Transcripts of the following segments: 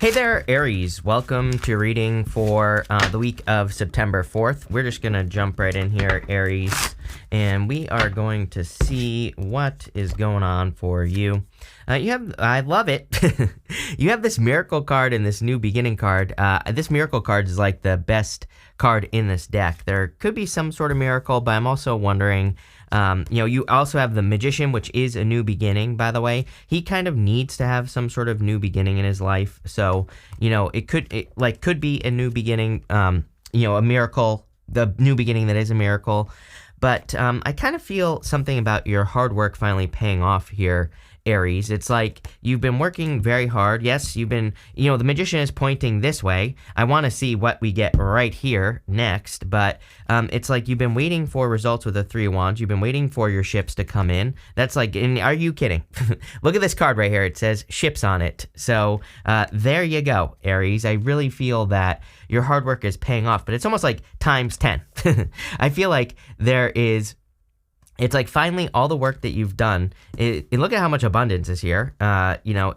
Hey there, Aries. Welcome to reading for the week of September 4th. We're just going to jump right in here, Aries, and we are going to see what is going on for you. I love it. You have this miracle card and this new beginning card. This miracle card is like the best card in this deck. There could be some sort of miracle, but I'm also wondering, you also have the Magician, which is a new beginning, by the way. He kind of needs to have some sort of new beginning in his life. So, it could be a new beginning, a miracle, the new beginning that is a miracle. But I kind of feel something about your hard work finally paying off here, Aries. It's like you've been working very hard. Yes, you've been, the Magician is pointing this way. I want to see what we get right here next, but it's like you've been waiting for results with the Three of Wands. You've been waiting for your ships to come in. That's like, are you kidding? Look at this card right here. It says ships on it. So there you go, Aries. I really feel that your hard work is paying off, but it's almost like times 10. I feel like it's like finally all the work that you've done, look at how much abundance is here,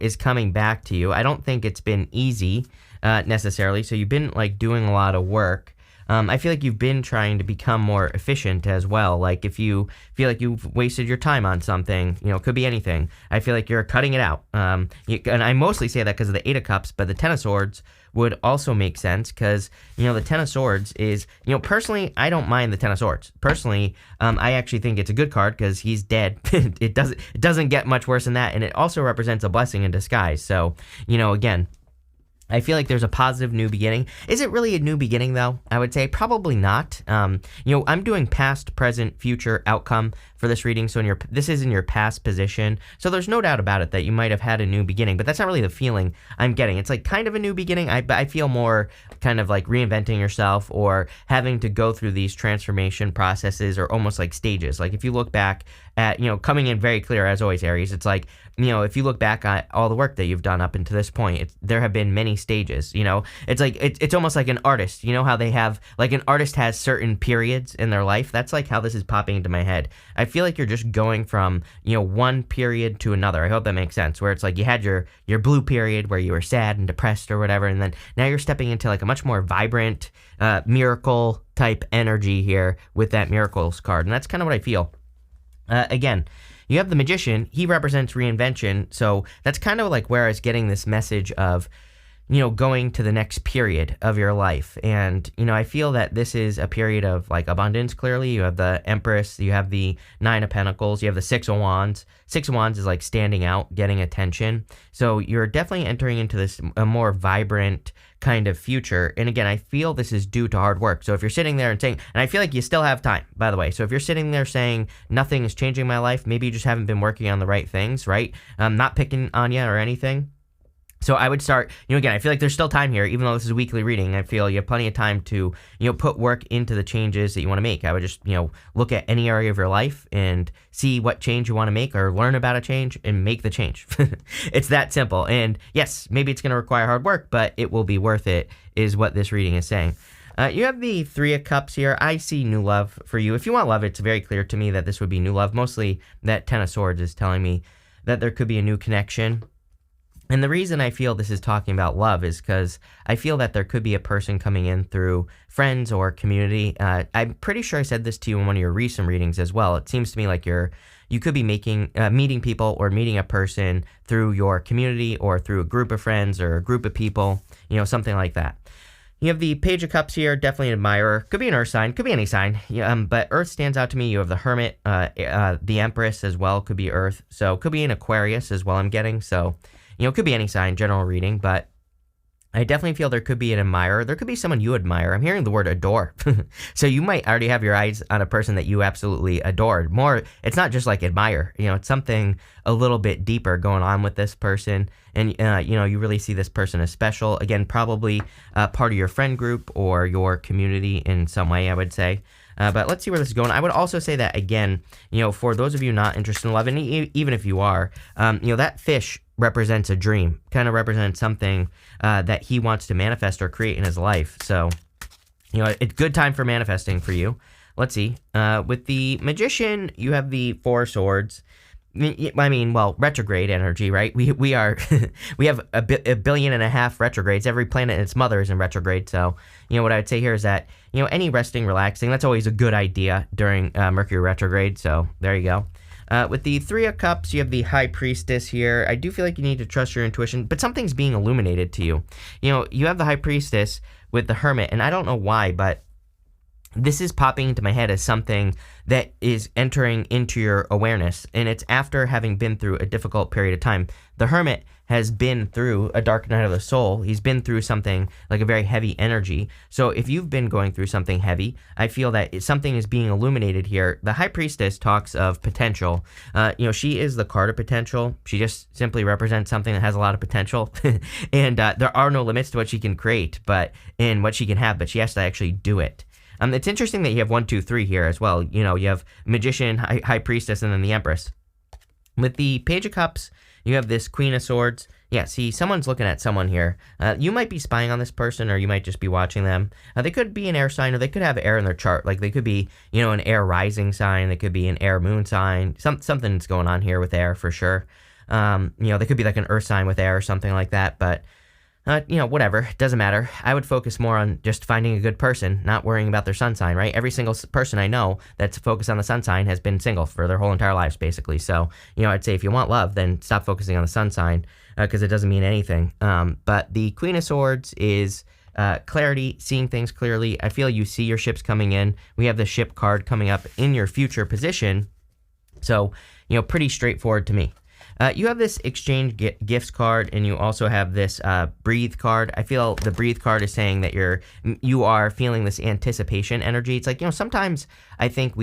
is coming back to you. I don't think it's been easy necessarily. So you've been like doing a lot of work. I feel like you've been trying to become more efficient as well. Like if you feel like you've wasted your time on something, it could be anything. I feel like you're cutting it out. And I mostly say that because of the Eight of Cups, but the Ten of Swords would also make sense because, the Ten of Swords is, personally, I don't mind the Ten of Swords. Personally, I actually think it's a good card because he's dead. It doesn't get much worse than that. And it also represents a blessing in disguise. So, again, I feel like there's a positive new beginning. Is it really a new beginning, though? I would say probably not. I'm doing past, present, future, outcome for this reading. So this is in your past position. So there's no doubt about it that you might have had a new beginning, but that's not really the feeling I'm getting. It's like kind of a new beginning. I feel more kind of like reinventing yourself or having to go through these transformation processes or almost like stages. Like if you look back at, coming in very clear as always, Aries, it's like, if you look back at all the work that you've done up until this point, there have been many stages, it's like, it's almost like an artist, how they have, like an artist has certain periods in their life. That's like how this is popping into my head. I feel like you're just going from, one period to another. I hope that makes sense, where it's like you had your blue period where you were sad and depressed or whatever. And then now you're stepping into like a much more vibrant, miracle type energy here with that miracles card. And that's kind of what I feel. Again, you have the Magician. He represents reinvention. So that's kind of like where I was getting this message of, going to the next period of your life. And, I feel that this is a period of like abundance. Clearly, you have the Empress, you have the Nine of Pentacles, you have the Six of Wands. Six of Wands is like standing out, getting attention. So you're definitely entering into this a more vibrant kind of future. And again, I feel this is due to hard work. So if you're sitting there and saying, and I feel like you still have time, by the way. So if you're sitting there saying nothing is changing my life, maybe you just haven't been working on the right things, right? I'm not picking on you or anything. So I would start, again, I feel like there's still time here, even though this is a weekly reading. I feel you have plenty of time to, put work into the changes that you want to make. I would just, look at any area of your life and see what change you want to make or learn about a change and make the change. It's that simple. And yes, maybe it's going to require hard work, but it will be worth it, is what this reading is saying. You have the Three of Cups here. I see new love for you. If you want love, it's very clear to me that this would be new love. Mostly that Ten of Swords is telling me that there could be a new connection. And the reason I feel this is talking about love is because I feel that there could be a person coming in through friends or community. I'm pretty sure I said this to you in one of your recent readings as well. It seems to me like you could be meeting people or meeting a person through your community or through a group of friends or a group of people, something like that. You have the Page of Cups here, definitely an admirer. Could be an earth sign, could be any sign. But earth stands out to me. You have the Hermit, the Empress as well, could be earth. So could be an Aquarius as well, I'm getting. So, it could be any sign, general reading, but I definitely feel there could be an admirer. There could be someone you admire. I'm hearing the word adore. So you might already have your eyes on a person that you absolutely adored. More, it's not just like admire. It's something a little bit deeper going on with this person. And, you really see this person as special. Again, probably part of your friend group or your community in some way, I would say. But let's see where this is going. I would also say that, again, for those of you not interested in love, and even if you are, that fish represents a dream, kind of represents something that he wants to manifest or create in his life. So, it's good time for manifesting for you. Let's see. With the Magician, you have the Four of Swords. I mean, well, retrograde energy, right? We are we have a billion and a half retrogrades. Every planet and its mother is in retrograde. So, what I would say here is that any resting, relaxing, that's always a good idea during Mercury retrograde. So there you go. With the Three of Cups, you have the High Priestess here. I do feel like you need to trust your intuition, but something's being illuminated to you. You have the High Priestess with the Hermit, and I don't know why, but this is popping into my head as something that is entering into your awareness, and it's after having been through a difficult period of time. The Hermit has been through a dark night of the soul. He's been through something like a very heavy energy. So if you've been going through something heavy, I feel that something is being illuminated here. The High Priestess talks of potential. She is the card of potential. She just simply represents something that has a lot of potential. And there are no limits to what she can create, and what she can have, but she has to actually do it. It's interesting that you have 1, 2, 3 here as well. You have Magician, High Priestess, and then the Empress. With the Page of Cups, you have this Queen of Swords. Yeah, see, someone's looking at someone here. You might be spying on this person, or you might just be watching them. They could be an air sign, or they could have air in their chart. Like, they could be, an air rising sign. They could be an air moon sign. Something's going on here with air for sure. They could be like an earth sign with air or something like that, but whatever, it doesn't matter. I would focus more on just finding a good person, not worrying about their sun sign, right? Every single person I know that's focused on the sun sign has been single for their whole entire lives, basically. So, I'd say if you want love, then stop focusing on the sun sign, because it doesn't mean anything. But the Queen of Swords is clarity, seeing things clearly. I feel you see your ships coming in. We have the ship card coming up in your future position. So, pretty straightforward to me. You have this exchange gifts card, and you also have this breathe card. I feel the breathe card is saying that you are feeling this anticipation energy. It's like, sometimes I think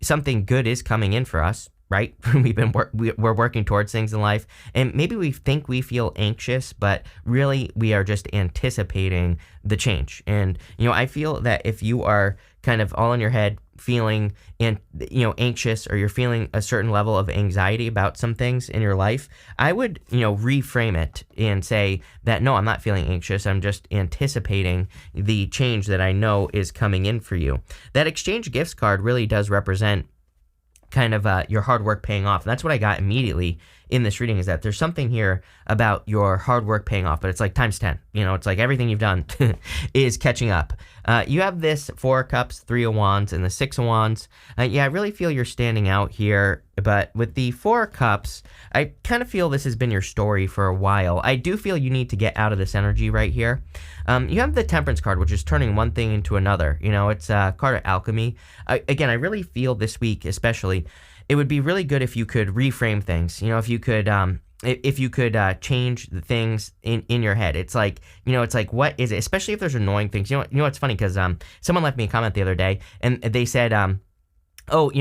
something good is coming in for us, right? We're working towards things in life, and maybe we think we feel anxious, but really we are just anticipating the change. And I feel that if you are kind of all in your head feeling anxious, or you're feeling a certain level of anxiety about some things in your life, I would reframe it and say that no, I'm not feeling anxious, I'm just anticipating the change that I know is coming in for you. That exchange gifts card really does represent kind of your hard work paying off. And that's what I got immediately in this reading, is that there's something here about your hard work paying off, but it's like times 10. It's like everything you've done is catching up. You have this 4 of Cups, 3 of Wands, and the 6 of Wands. I really feel you're standing out here, but with the 4 of Cups, I kind of feel this has been your story for a while. I do feel you need to get out of this energy right here. You have the Temperance card, which is turning one thing into another. It's a card of alchemy. I really feel this week especially, it would be really good if you could reframe things. If you could change the things in your head. It's like, what is it? Especially if there's annoying things. It's funny because someone left me a comment the other day, and they said,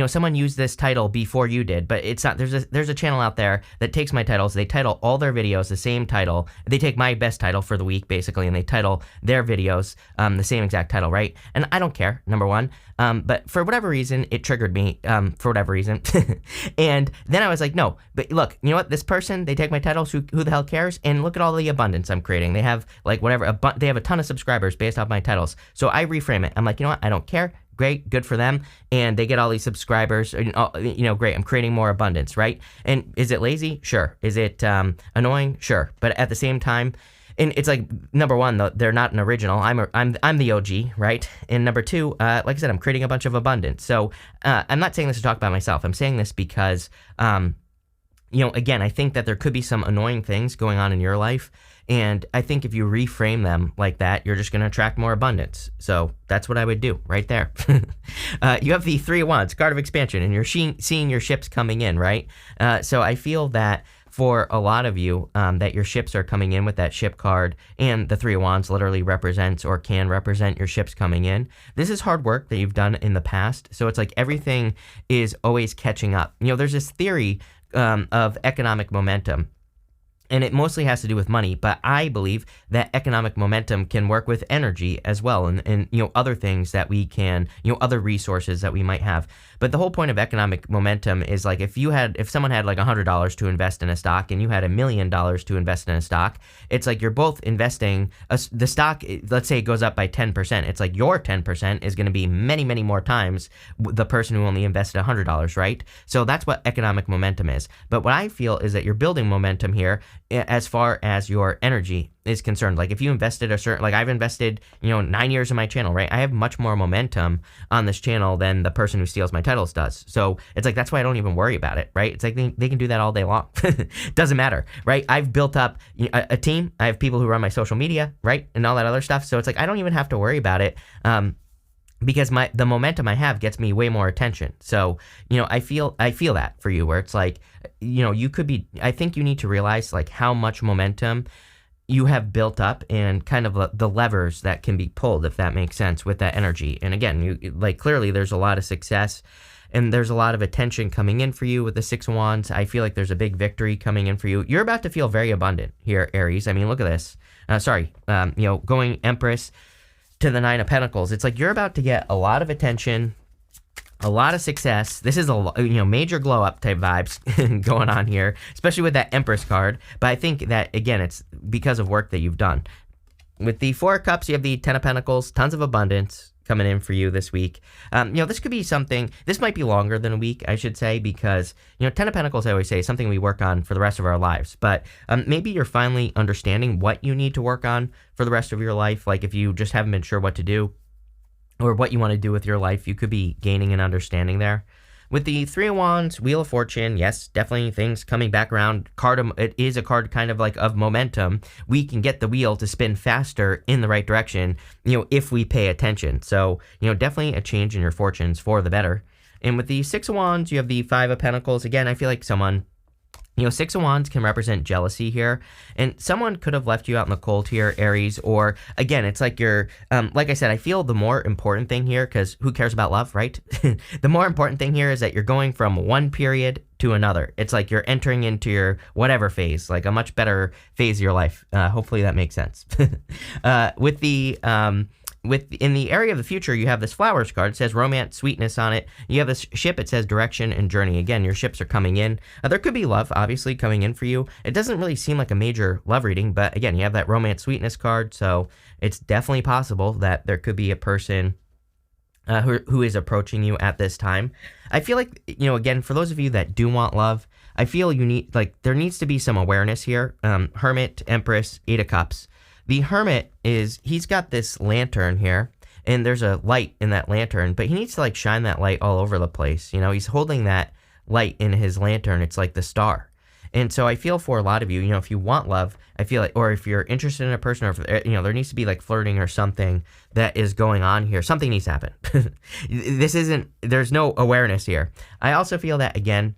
someone used this title before you did, but it's not. There's a channel out there that takes my titles. They title all their videos the same title. They take my best title for the week, basically, and they title their videos the same exact title, right? And I don't care, number one. But for whatever reason, it triggered me, for whatever reason. And then I was like, no, but look, you know what? This person, they take my titles, who the hell cares? And look at all the abundance I'm creating. They have like whatever, they have a ton of subscribers based off my titles. So I reframe it. I'm like, you know what? I don't care. Great, good for them, and they get all these subscribers. Great. I'm creating more abundance, right? And is it lazy? Sure. Is it annoying? Sure. But at the same time, and it's like, number one, they're not an original. I'm the OG, right? And number two, like I said, I'm creating a bunch of abundance. So I'm not saying this to talk about myself. I'm saying this because, again, I think that there could be some annoying things going on in your life. And I think if you reframe them like that, you're just going to attract more abundance. So that's what I would do right there. You have the 3 of Wands, card of expansion, and you're seeing your ships coming in, right? So I feel that for a lot of you, that your ships are coming in with that ship card, and the 3 of Wands literally represents or can represent your ships coming in. This is hard work that you've done in the past. So it's like everything is always catching up. There's this theory of economic momentum. and it mostly has to do with money, but I believe that economic momentum can work with energy as well, and other things that we can, other resources that we might have. But the whole point of economic momentum is like if someone had like $100 to invest in a stock and you had $1,000,000 to invest in a stock, it's like you're both investing the stock. Let's say it goes up by 10%. It's like your 10% is going to be many, many more times the person who only invested $100, right? So that's what economic momentum is. But what I feel is that you're building momentum here as far as your energy is concerned. Like if you invested like I've invested, 9 years in my channel, right? I have much more momentum on this channel than the person who steals my titles does. So it's like, that's why I don't even worry about it, right? It's like they can do that all day long. Doesn't matter, right? I've built up a team. I have people who run my social media, right? And all that other stuff. So it's like, I don't even have to worry about it. Because the momentum I have gets me way more attention. So, I feel that for you, where it's like, you could be, I think you need to realize like how much momentum you have built up and kind of the levers that can be pulled, if that makes sense, with that energy. And again, clearly there's a lot of success and there's a lot of attention coming in for you with the Six of Wands. I feel like there's a big victory coming in for you. You're about to feel very abundant here, Aries. I mean, look at this. Going Empress to the Nine of Pentacles. It's like you're about to get a lot of attention, a lot of success. This is a major glow up type vibes going on here, especially with that Empress card. But I think that again, it's because of work that you've done. With the Four of Cups, you have the Ten of Pentacles, tons of abundance coming in for you this week. This could be something, this might be longer than a week, I should say, because, Ten of Pentacles, I always say, is something we work on for the rest of our lives. But maybe you're finally understanding what you need to work on for the rest of your life. Like if you just haven't been sure what to do or what you want to do with your life, you could be gaining an understanding there. With the Three of Wands, Wheel of Fortune, yes, definitely things coming back around. It is a card kind of like of momentum. We can get the wheel to spin faster in the right direction, if we pay attention. So, definitely a change in your fortunes for the better. And with the Six of Wands, you have the Five of Pentacles. Again, I feel like someone... Six of Wands can represent jealousy here, and someone could have left you out in the cold here, Aries, or again, it's like you're, like I said, I feel the more important thing here, because who cares about love, right? The more important thing here is that you're going from one period to another. It's like you're entering into your whatever phase, like a much better phase of your life. Hopefully that makes sense. In the area of the future, you have this flowers card. It says romance, sweetness on it. You have this ship. It says direction and journey. Again, your ships are coming in. There could be love, obviously, coming in for you. It doesn't really seem like a major love reading, but again, you have that romance, sweetness card. So it's definitely possible that there could be a person who is approaching you at this time. I feel like, again, for those of you that do want love, I feel there needs to be some awareness here. Hermit, Empress, Eight of Cups. The Hermit he's got this lantern here, and there's a light in that lantern, but he needs to shine that light all over the place. He's holding that light in his lantern. It's like the star. And so I feel for a lot of you, if you want love, I feel like, or if you're interested in a person, or if, there needs to be flirting or something that is going on here. Something needs to happen. There's no awareness here. I also feel that, again,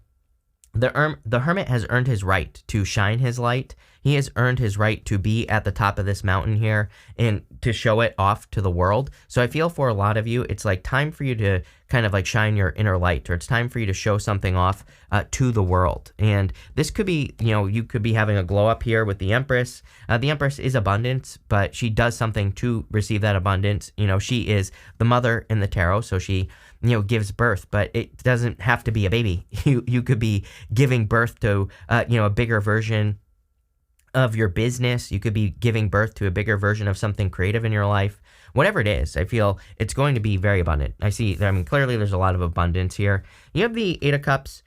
the Hermit has earned his right to shine his light. He has earned his right to be at the top of this mountain here and to show it off to the world. So I feel for a lot of you, it's time for you to kind of shine your inner light, or it's time for you to show something off to the world. And this could be, you could be having a glow up here with the Empress. The Empress is abundance, but she does something to receive that abundance. She is the mother in the tarot, so she gives birth, but it doesn't have to be a baby. You could be giving birth to a bigger version of your business. You could be giving birth to a bigger version of something creative in your life. Whatever it is, I feel it's going to be very abundant. Clearly there's a lot of abundance here. You have the Eight of Cups.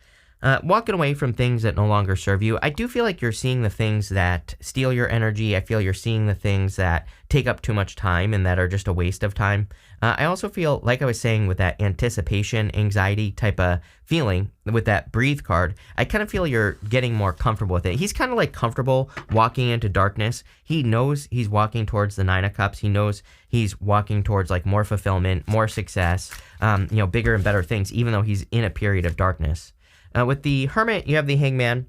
Walking away from things that no longer serve you. I do feel like you're seeing the things that steal your energy. I feel you're seeing the things that take up too much time and that are just a waste of time. I also feel, like I was saying, with that anticipation, anxiety type of feeling, with that breathe card, I kind of feel you're getting more comfortable with it. He's kind of comfortable walking into darkness. He knows he's walking towards the Nine of Cups. He knows he's walking towards more fulfillment, more success, bigger and better things, even though he's in a period of darkness. With the Hermit, you have the Hangman.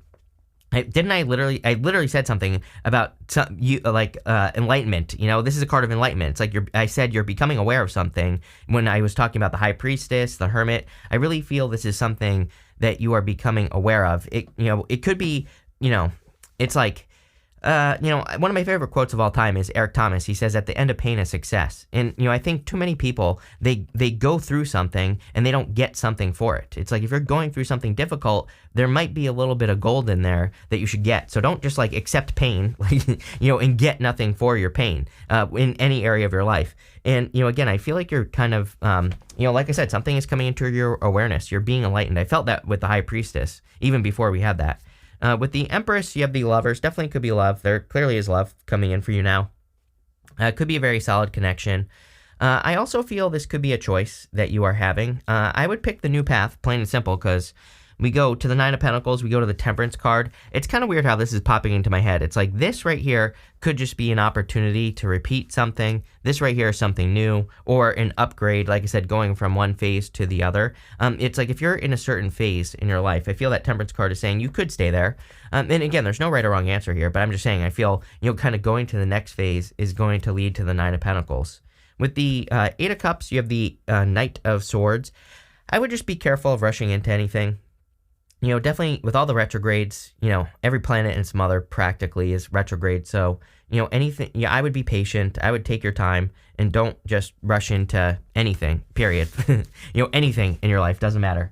I literally said something about enlightenment. This is a card of enlightenment. It's I said you're becoming aware of something when I was talking about the High Priestess, the Hermit. I really feel this is something that you are becoming aware of. It could be, it's One of my favorite quotes of all time is Eric Thomas. He says, "At the end of pain is success." And, I think too many people, they go through something and they don't get something for it. It's like if you're going through something difficult, there might be a little bit of gold in there that you should get. So don't just like accept pain, and get nothing for your pain in any area of your life. And, again, I feel like you're kind of, like I said, something is coming into your awareness. You're being enlightened. I felt that with the High Priestess, even before we had that. With the Empress, you have the Lovers. Definitely could be love. There clearly is love coming in for you now. Could be a very solid connection. I also feel this could be a choice that you are having. I would pick the new path, plain and simple, because we go to the Nine of Pentacles, we go to the Temperance card. It's kind of weird how this is popping into my head. It's like this right here could just be an opportunity to repeat something. This right here is something new or an upgrade, like I said, going from one phase to the other. It's like if you're in a certain phase in your life, I feel that Temperance card is saying you could stay there. And again, there's no right or wrong answer here, but I'm just saying I feel, kind of going to the next phase is going to lead to the Nine of Pentacles. With the Eight of Cups, you have the Knight of Swords. I would just be careful of rushing into anything. Definitely with all the retrogrades, every planet and its mother practically is retrograde. So, anything, I would be patient. I would take your time and don't just rush into anything, period. Anything in your life, doesn't matter.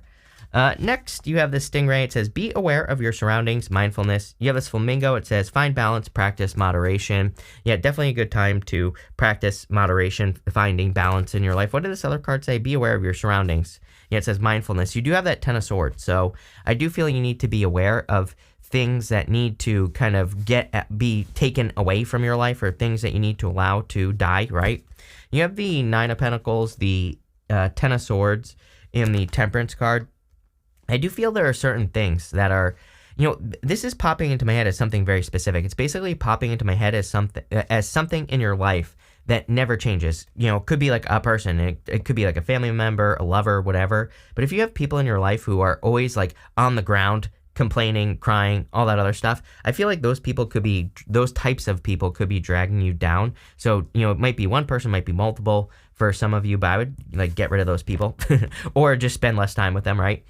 Next, you have this stingray. It says, be aware of your surroundings, mindfulness. You have this flamingo. It says, find balance, practice moderation. Yeah, definitely a good time to practice moderation, finding balance in your life. What did this other card say? Be aware of your surroundings. Yeah, it says mindfulness. You do have that Ten of Swords. So I do feel you need to be aware of things that need to kind of be taken away from your life, or things that you need to allow to die, right? You have the Nine of Pentacles, the Ten of Swords, and the Temperance card. I do feel there are certain things that are, this is popping into my head as something very specific. It's basically popping into my head as something in your life that never changes. Could be like a person. It could be like a family member, a lover, whatever. But if you have people in your life who are always like on the ground, complaining, crying, all that other stuff, I feel like those types of people could be dragging you down. So, it might be one person, might be multiple for some of you, but I would like get rid of those people or just spend less time with them, right?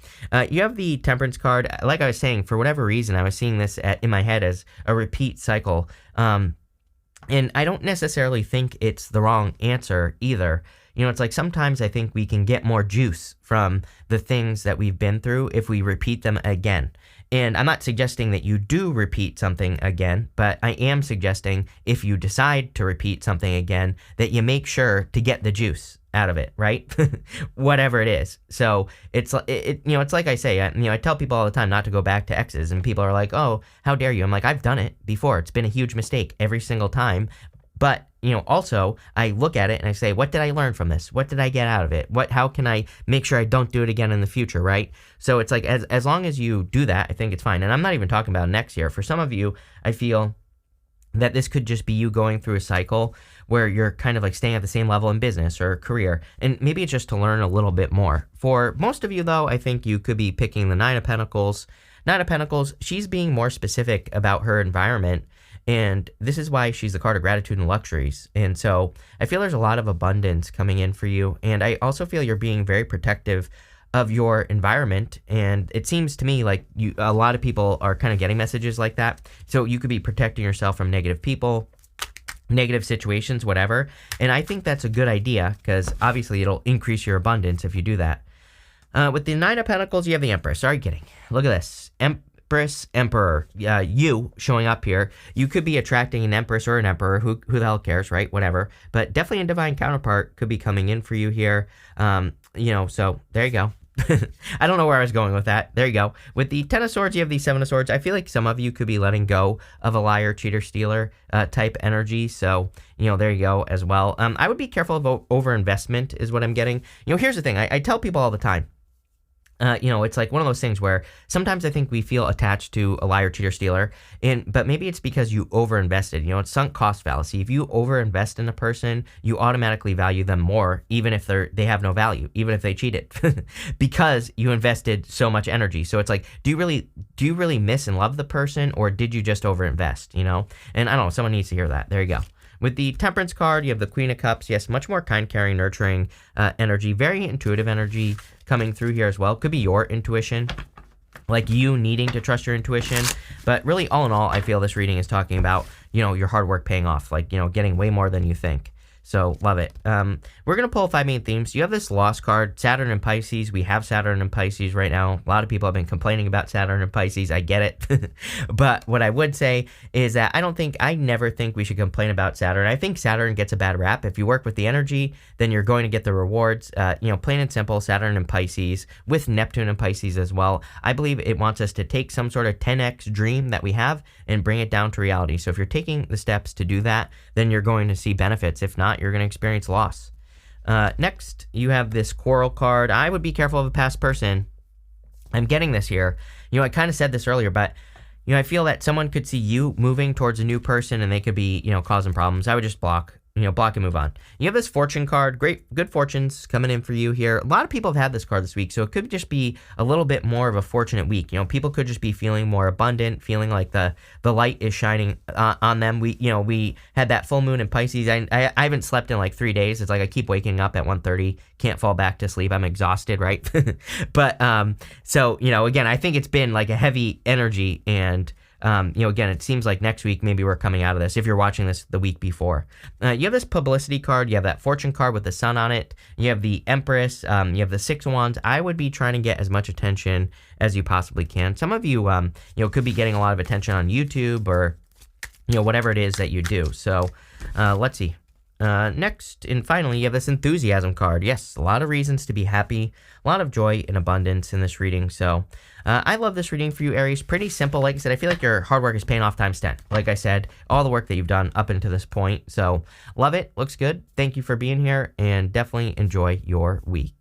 You have the Temperance card. Like I was saying, for whatever reason, I was seeing this in my head as a repeat cycle. And I don't necessarily think it's the wrong answer either. It's like sometimes I think we can get more juice from the things that we've been through if we repeat them again. And I'm not suggesting that you do repeat something again, but I am suggesting if you decide to repeat something again, that you make sure to get the juice out of it, right? Whatever it is. So it's like I say, I tell people all the time not to go back to exes, and people are like, oh, how dare you? I'm like, I've done it before. It's been a huge mistake every single time. But, also I look at it and I say, what did I learn from this? What did I get out of it? How can I make sure I don't do it again in the future, right? So it's like, as long as you do that, I think it's fine. And I'm not even talking about next year. For some of you, I feel that this could just be you going through a cycle where you're kind of like staying at the same level in business or career. And maybe it's just to learn a little bit more. For most of you, though, I think you could be picking the Nine of Pentacles. Nine of Pentacles, she's being more specific about her environment. And this is why she's the card of gratitude and luxuries. And so I feel there's a lot of abundance coming in for you. And I also feel you're being very protective of your environment. And it seems to me like a lot of people are kind of getting messages like that. So you could be protecting yourself from negative people, negative situations, whatever. And I think that's a good idea because obviously it'll increase your abundance if you do that. With the Nine of Pentacles, you have the Empress. Sorry, kidding. Look at this. Empress, Emperor, you showing up here. You could be attracting an Empress or an Emperor. Who the hell cares, right? Whatever. But definitely a divine counterpart could be coming in for you here. So there you go. I don't know where I was going with that. There you go. With the Ten of Swords, you have the Seven of Swords. I feel like some of you could be letting go of a liar, cheater, stealer type energy. So, there you go as well. I would be careful of overinvestment is what I'm getting. Here's the thing. I tell people all the time. It's like one of those things where sometimes I think we feel attached to a liar, cheater, stealer, but maybe it's because you overinvested. It's sunk cost fallacy. If you overinvest in a person, you automatically value them more, even if they have no value, even if they cheated, because you invested so much energy. So it's like, do you really miss and love the person, or did you just overinvest? And I don't know. Someone needs to hear that. There you go. With the Temperance card, you have the Queen of Cups. Yes, much more kind, caring, nurturing energy, very intuitive energy coming through here as well. Could be your intuition. like you needing to trust your intuition. But really, all in all, I feel this reading is talking about, your hard work paying off, like, getting way more than you think. So love it. We're going to pull 5 main themes. You have this Lost card, Saturn and Pisces. We have Saturn and Pisces right now. A lot of people have been complaining about Saturn and Pisces. I get it. But what I would say is that I never think we should complain about Saturn. I think Saturn gets a bad rap. If you work with the energy, then you're going to get the rewards. Plain and simple, Saturn and Pisces with Neptune and Pisces as well. I believe it wants us to take some sort of 10x dream that we have and bring it down to reality. So if you're taking the steps to do that, then you're going to see benefits. If not, you're going to experience loss. Next, you have this Quarrel card. I would be careful of a past person. I'm getting this here. I kind of said this earlier, but I feel that someone could see you moving towards a new person and they could be, causing problems. I would just block and move on. You have this Fortune card. Great, good fortunes coming in for you here. A lot of people have had this card this week, so it could just be a little bit more of a fortunate week. People could just be feeling more abundant, feeling like the light is shining on them. We had that full moon in Pisces. I haven't slept in like 3 days. It's like I keep waking up at 1:30, can't fall back to sleep. I'm exhausted, right? But so again, I think it's been like a heavy energy, and again, it seems like next week maybe we're coming out of this if you're watching this the week before. You have this publicity card. You have that Fortune card with the sun on it. You have the Empress. You have the 6 of Wands. I would be trying to get as much attention as you possibly can. Some of you, could be getting a lot of attention on YouTube or, whatever it is that you do. So let's see. Next, and finally, you have this Enthusiasm card. Yes, a lot of reasons to be happy, a lot of joy and abundance in this reading. So I love this reading for you, Aries. Pretty simple. Like I said, I feel like your hard work is paying off times 10. Like I said, all the work that you've done up until this point. So love it. Looks good. Thank you for being here, and definitely enjoy your week.